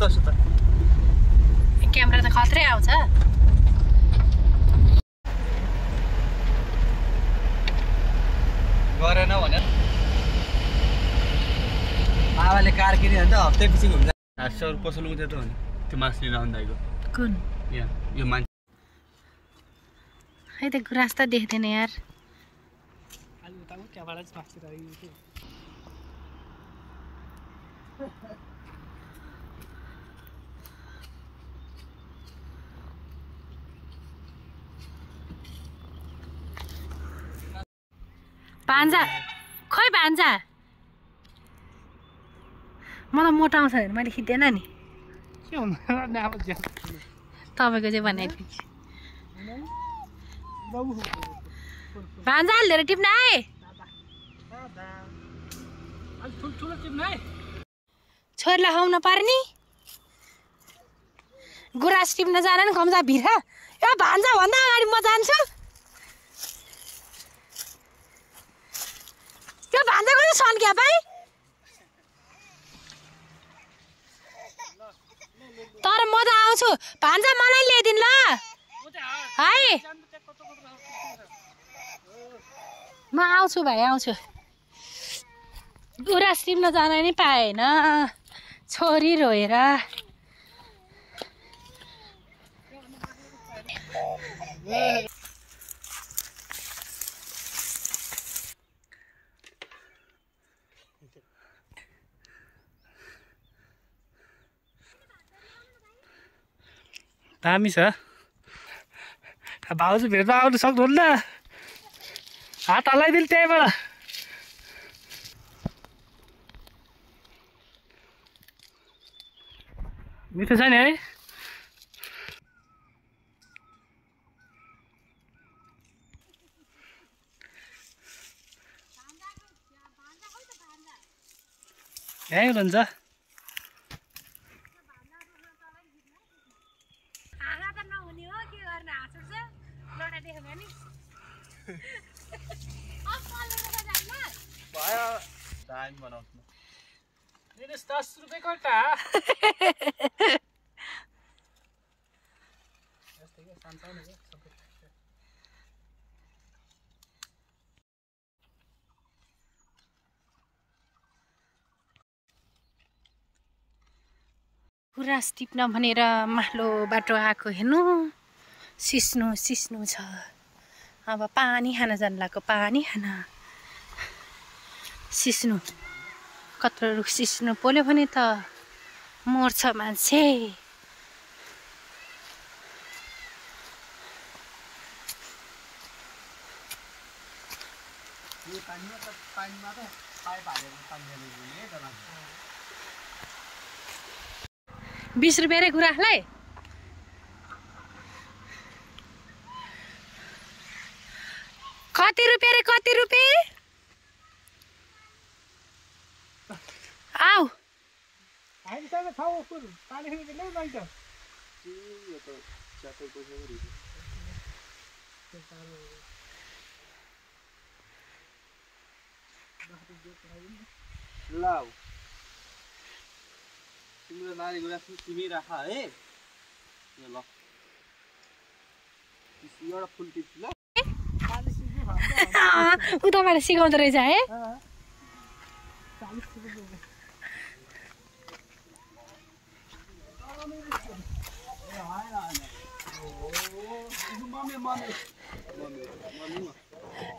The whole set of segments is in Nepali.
सुत क्यामेरा त खत्रै आउँछ गरेन भने बाबाले कार किन्यो भने त हप्तै पछि घुम्छ 800 पसल उठ्यो त भने त्यो मास लिन आउँदाको कुन यो मान्छे है त गुराँस त देख्दैन यार भान्जा खोइ भान्जा मलाई मोटाउँछ भने मैले खिच्दैन नि तपाईँको चाहिँ बनाइदिन्छु भान्जा हालेर टिप्न आए छोरीलाई खुवाउन पर्ने गुराँस टिप्न जान नि कम्जा भिर यो भान्जा भन्दा अगाडि म जान्छु त्यो भान्जाको चाहिँ सन्क्या पाइ तर म त आउँछु भान्जा मलाई ल्याइदिनु ल है म आउँछु भाइ आउँछु गुराँस टिप्न जान नि पाएन छोरी रोएर दामी छ भाउजू भेट्दा आउनु सक्नुहुन्न हात हल्लाइदिनु त्यहीबाट मिठो छ नि है यहीँ हुनुहुन्छ भयो दामी बनाउँछु 10 रुपियाँ कट्टा गुराँस टिप्न भनेर माथिल्लो बाटो आएको हेर्नु सिस्नु सिस्नु छ अब पानी खान जानु लाग्यो पानी खान सिस्नु कत्रो रुख सिस्नु पोल्यो भने त मर्छ मान्छे $20 रे गुराँसलाई कति रुपियाँ रे कति रुपियाँ आऊ लाउ तिम्रो नानी गुराँस तिमी राख है यो ल एउटा फुल टिप्छु ल उताबाट सिकाउँदो रहेछ है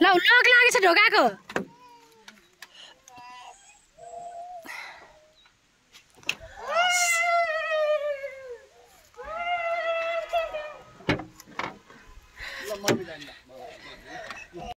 ल लक लागेछ ढोकाको